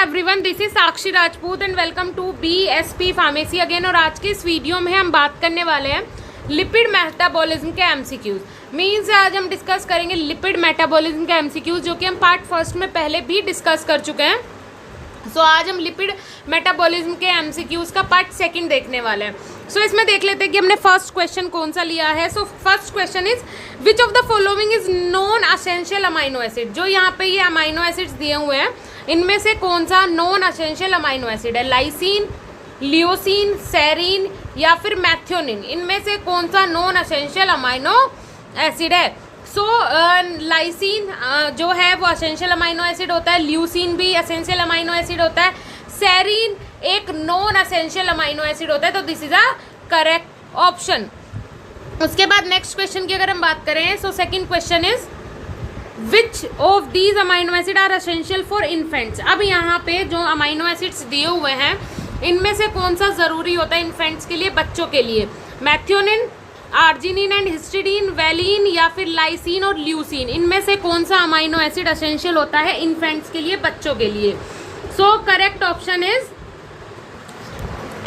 Everyone, this is Sakshi Rajput and welcome to BSP pharmacy again. और आज के इस वीडियो में हम बात करने वाले हैं लिपिड मेटाबॉलिज्म के एमसीक्यूज। मीन्स आज हम डिस्कस करेंगे लिपिड मेटाबॉलिज्म के एमसीक्यूज, जो कि हम पार्ट फर्स्ट में पहले भी डिस्कस कर चुके हैं। सो आज हम लिपिड मेटाबॉलिज्म के एमसीक्यूज का पार्ट सेकंड देखने वाले हैं। सो इसमें देख लेते हैं कि हमने फर्स्ट क्वेश्चन कौन सा लिया है। So first question is which of the following is non essential amino acid. जो यहाँ पे ये अमाइनो एसिड्स दिए हुए हैं, इनमें से कौन सा नॉन असेंशियल अमाइनो एसिड है? लाइसिन, लियोसिन, सेरीन या फिर मैथ्योनिन। इनमें से कौन सा नॉन असेंशियल अमाइनो एसिड है? सो लाइसिन जो है वो असेंशियल अमाइनो एसिड होता है, ल्यूसिन भी असेंशियल अमाइनो एसिड होता है, सेरीन एक नॉन असेंशियल अमाइनो एसिड होता है। तो this is a correct option. उसके बाद नेक्स्ट क्वेश्चन की अगर हम बात करें, so second question is which of these amino acid are essential for infants. अब यहाँ पे जो अमाइनो एसिड्स दिए हुए हैं, इनमें से कौन सा ज़रूरी होता है इन्फेंट्स के लिए, बच्चों के लिए? मैथ्योनिन, आर्जिनिन एंड हिस्टिडीन, वैलिन या फिर लाइसिन और ल्यूसिन। इनमें से कौन सा अमाइनो एसिड असेंशियल होता है इन्फेंट्स के लिए, बच्चों के लिए? So correct option is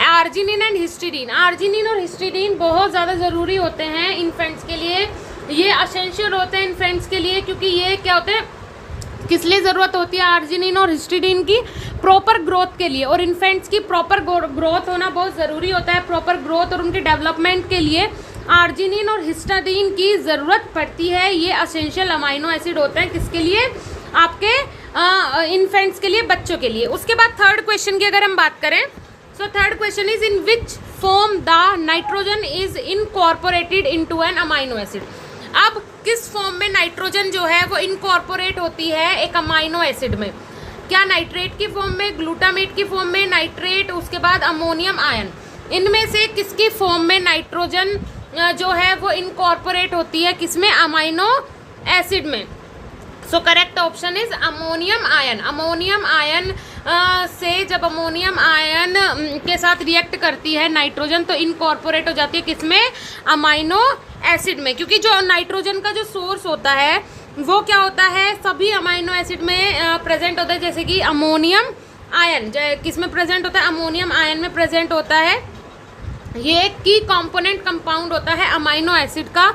arginine and histidine. Arginine और हिस्टिडीन बहुत ज़्यादा ज़रूरी होते हैं इन्फेंट्स के लिए। ये असेंशियल होते हैं इन्फेंट्स के लिए, क्योंकि ये क्या होते हैं, किस लिए ज़रूरत होती है आर्जिनिन और हिस्टिडीन की? प्रॉपर ग्रोथ के लिए। और इन्फेंट्स की प्रॉपर ग्रोथ होना बहुत ज़रूरी होता है। प्रॉपर ग्रोथ और उनके डेवलपमेंट के लिए आर्जिनिन और हिस्टिडीन की ज़रूरत पड़ती है। ये असेंशियल अमाइनो एसिड होते हैं किसके लिए? आपके इन्फेंट्स के लिए, बच्चों के लिए। उसके बाद थर्ड क्वेश्चन की अगर हम बात करें, so third question is in which form the nitrogen is incorporated into an amino acid. अब किस फॉर्म में नाइट्रोजन जो है वो इनकॉर्पोरेट होती है एक अमाइनो एसिड में? क्या नाइट्रेट की फॉर्म में, ग्लूटामेट की फॉर्म में, नाइट्रेट, उसके बाद अमोनियम आयन। इनमें से किसकी फॉर्म में नाइट्रोजन जो है वो इनकॉर्पोरेट होती है, किसमें? अमाइनो एसिड में। So correct option is ammonium ion. Ammonium ion से जब अमोनियम आयन के साथ रिएक्ट करती है नाइट्रोजन, तो इनकॉर्पोरेट हो जाती है किसमें? अमाइनो एसिड में। क्योंकि जो नाइट्रोजन का जो सोर्स होता है वो क्या होता है, सभी अमाइनो एसिड में प्रेजेंट होता है। जैसे कि अमोनियम आयन किस में प्रेजेंट होता है? अमोनियम आयन में प्रेजेंट होता है। ये एक की कंपोनेंट कंपाउंड होता है अमाइनो एसिड का।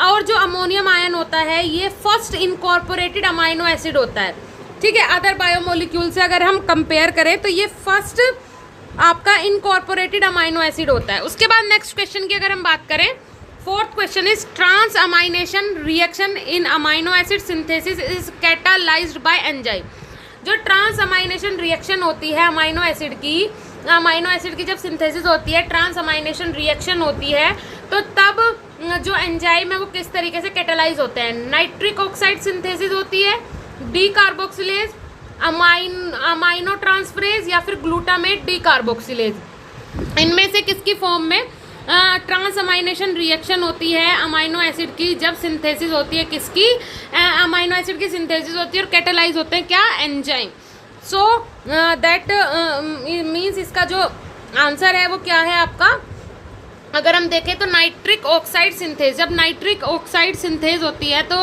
और जो अमोनियम आयन होता है ये फर्स्ट इनकॉर्पोरेटेड अमाइनो एसिड होता है। ठीक है, अदर बायोमोलिक्यूल से अगर हम कंपेयर करें तो ये फर्स्ट आपका इनकॉर्पोरेटेड अमाइनो एसिड होता है। उसके बाद नेक्स्ट क्वेश्चन की अगर हम बात करें, fourth question is transamination reaction in amino acid synthesis is catalysed by enzyme. जो ट्रांस अमाइनेशन रिएक्शन होती है अमाइनो एसिड की जब सिंथेसिस होती है, ट्रांस अमाइनेशन रिएक्शन होती है, तो तब जो एंजाइम है वो किस तरीके से कैटालाइज होते हैं? नाइट्रिक ऑक्साइड सिंथेसिस होती है, डी कार्बोक्सिलेज, अमाइनो ट्रांसफरेज या फिर ग्लूटामेट डी कार्बोक्सिलेज। इनमें से किसकी फॉर्म में ट्रांस अमाइनेशन रिएक्शन होती है अमाइनो एसिड की जब सिंथेसिस होती है? किसकी? अमाइनो एसिड की सिंथेसिस होती है और कैटालाइज होते हैं क्या? एंजाइम। सो दैट मीन्स इसका जो आंसर है वो क्या है आपका? अगर हम देखें तो नाइट्रिक ऑक्साइड सिंथेज। जब नाइट्रिक ऑक्साइड सिंथेज होती है तो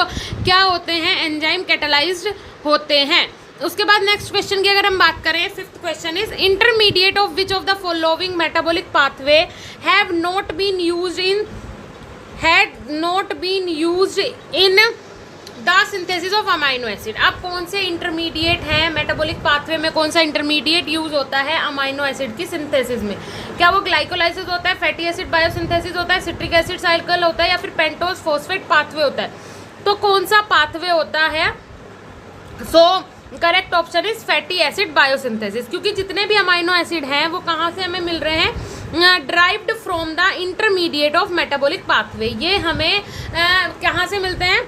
क्या होते हैं? एंजाइम कैटालाइज्ड होते हैं। उसके बाद नेक्स्ट क्वेश्चन की अगर हम बात करें, fifth question is intermediate of which of the following metabolic pathway have not been used in the synthesis of amino acid. अब कौन से इंटरमीडिएट है मेटाबॉलिक पाथवे में, कौन सा इंटरमीडिएट यूज होता है अमाइनो एसिड की सिंथेसिस में? क्या वो ग्लाइकोलाइसिस होता है, फैटी एसिड बायोसिंथेसिस होता है, सिट्रिक एसिड साइकिल होता है या फिर पेंटोज फॉस्फेट पाथवे होता है? तो कौन सा पाथवे होता है? So correct option is fatty acid biosynthesis. क्योंकि जितने भी अमाइनो एसिड हैं वो कहाँ से हमें मिल रहे हैं? Derived from the intermediate of metabolic pathway. ये हमें कहाँ से मिलते हैं?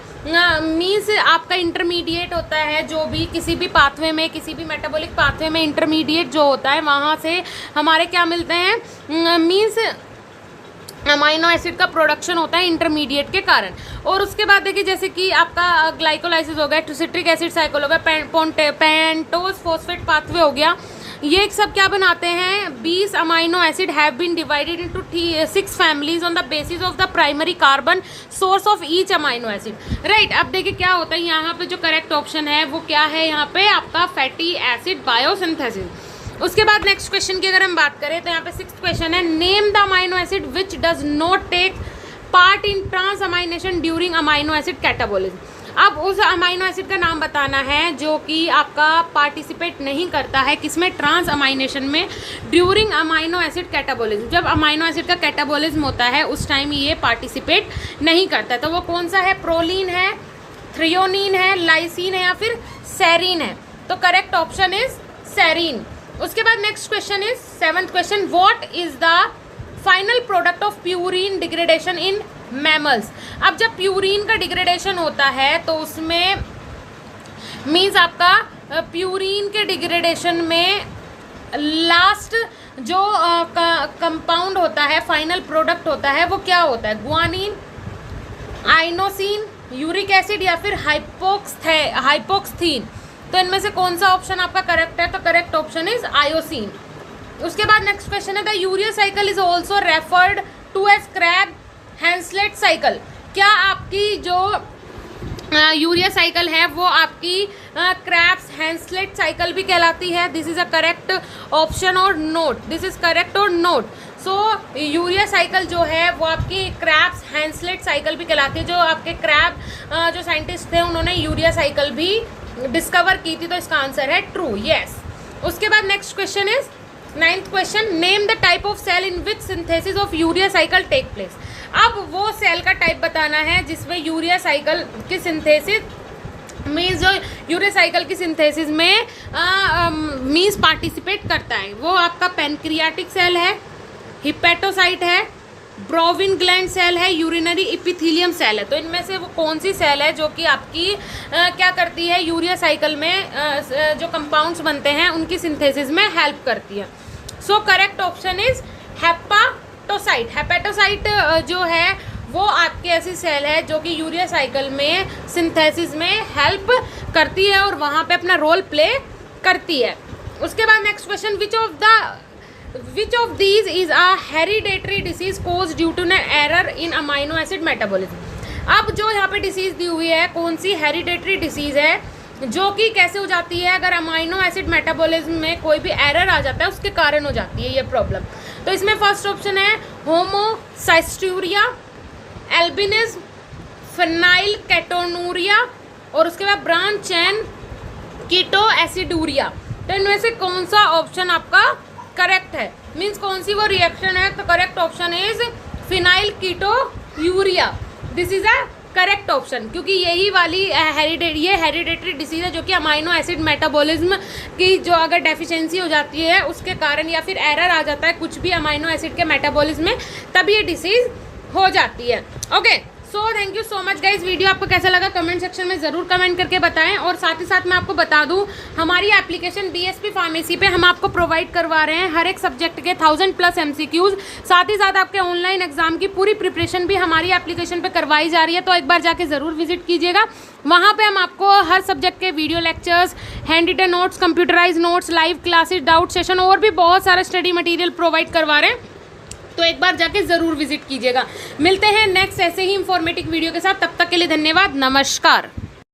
मीन्स आपका इंटरमीडिएट होता है जो भी किसी भी पाथवे में, किसी भी मेटाबॉलिक पाथवे में इंटरमीडिएट जो होता है, वहाँ से हमारे क्या मिलते हैं? मीन्स अमाइनो एसिड का प्रोडक्शन होता है इंटरमीडिएट के कारण। और उसके बाद देखिए, जैसे कि आपका ग्लाइकोलाइसिस हो गया, सिट्रिक एसिड साइकिल हो गया, पेंटोज फॉस्फेट पाथवे हो गया, ये सब क्या बनाते हैं, 20 amino acid have been divided into 6 families on the basis of the primary carbon source of each amino acid. Right, अब देखिए क्या होता है यहाँ पे, जो करेक्ट ऑप्शन है वो क्या है यहाँ पे आपका फैटी एसिड बायोसिंथेसिस। उसके बाद नेक्स्ट क्वेश्चन की अगर हम बात करें तो यहाँ पे 6th क्वेश्चन है, name the amino acid which does not take part in transamination during amino acid catabolism. अब उस अमाइनो एसिड का नाम बताना है जो कि आपका पार्टिसिपेट नहीं करता है किसमें, ट्रांस अमाइनेशन में ड्यूरिंग अमाइनो एसिड कैटाबोलिज्म। जब अमाइनो एसिड का कैटाबोलिज्म होता है उस टाइम ये पार्टिसिपेट नहीं करता है। तो वो कौन सा है, प्रोलीन है, थ्रियोनीन है, लाइसिन है या फिर सेरीन है। तो करेक्ट ऑप्शन इज सेरीन। उसके बाद next question is 7th question, what is the final product of purine degradation in mammals. अब जब प्यूरिन का डिग्रेडेशन होता है तो उसमें मीन्स आपका प्यूरिन के डिग्रेडेशन में लास्ट जो कंपाउंड होता है, फाइनल प्रोडक्ट होता है, वो क्या होता है, ग्वानिन, आइनोसिन, यूरिक एसिड या फिर हाइपोक्सीन। तो इनमें से कौन सा ऑप्शन आपका करेक्ट है, तो करेक्ट ऑप्शन इज आयोसिन। उसके बाद नेक्स्ट क्वेश्चन है, the urea cycle is also referred to as Krebs Henseleit cycle. क्या आपकी जो यूरिया साइकिल है वो आपकी क्रैब्स हैंसलेट साइकिल भी कहलाती है? This is a correct option और नोट, दिस इज करेक्ट और नोट। सो यूरिया साइकिल जो है वो आपकी क्रैब्स हैंसलेट साइकिल भी कहलाती है। जो आपके क्रैब जो साइंटिस्ट थे उन्होंने यूरिया साइकिल भी डिस्कवर की थी, तो इसका आंसर है ट्रू, यस। उसके बाद next question is 9th question, name the type of cell in which synthesis of urea cycle take place. अब वो सेल का टाइप बताना है जिसमें यूरिया साइकिल की सिंथेसिस मीन्स जो यूरिया साइकिल की सिंथेसिस में मीन्स पार्टिसिपेट करता है। वो आपका पैनक्रियाटिक सेल है, हिपेटोसाइट है, ब्रोविन ग्लैंड सेल है, यूरिनरी इपिथीलियम सेल है। तो इनमें से वो कौन सी सेल है जो कि आपकी क्या करती है, यूरिया साइकिल में जो कंपाउंड्स बनते हैं उनकी सिंथेसिस में हेल्प करती है। So correct option is hepatocyte. Hepatocyte जो है वो आपकी ऐसी सेल है जो कि यूरिया साइकिल में सिंथेसिस में हेल्प करती है और वहाँ पे अपना रोल प्ले करती है। उसके बाद next question, which of these is a hereditary disease caused due to an error in amino acid metabolism। अब जो यहाँ पे डिसीज दी हुई है कौन सी हेरिडेटरी डिसीज है जो कि कैसे हो जाती है, अगर अमाइनो एसिड मेटाबॉलिज्म में कोई भी एरर आ जाता है उसके कारण हो जाती है ये प्रॉब्लम। तो इसमें फर्स्ट ऑप्शन है होमोसाइस्टूरिया, एल्बिनिज्म, फिनाइल केटोनूरिया और उसके बाद ब्रांच चैन कीटो एसिडूरिया। तो इनमें से कौन सा ऑप्शन आपका करेक्ट है, मीन्स कौन सी वो रिएक्शन है, तो correct option is phenylketonuria. This is a correct option, क्योंकि यही वाली हेरिडेटरी डिसीज है जो कि अमाइनो एसिड मेटाबॉलिज्म की जो अगर डेफिशिएंसी हो जाती है उसके कारण या फिर एरर आ जाता है कुछ भी अमाइनो एसिड के मेटाबॉलिज्म में, तब ये डिसीज हो जाती है। Okay, so thank you so much guys. Video आपको कैसा लगा कमेंट सेक्शन में ज़रूर कमेंट करके बताएं। और साथ ही साथ मैं आपको बता दूं हमारी एप्लीकेशन बीएसपी फार्मेसी पे हम आपको प्रोवाइड करवा रहे हैं हर एक सब्जेक्ट के 1000+ MCQs। साथ ही साथ आपके ऑनलाइन एग्जाम की पूरी प्रिपरेशन भी हमारी एप्लीकेशन पे करवाई जा रही है, तो एक बार जाके ज़रूर विजिट कीजिएगा। वहाँ पे हम आपको हर सब्जेक्ट के video lectures, handwritten notes, computerise notes, live classes, doubt session और भी बहुत सारा स्टडी मटेरियल प्रोवाइड करवा रहे हैं, तो एक बार जाके ज़रूर विजिट कीजिएगा। मिलते हैं नेक्स्ट ऐसे ही इंफॉर्मेटिव वीडियो के साथ, तब तक के लिए धन्यवाद, नमस्कार।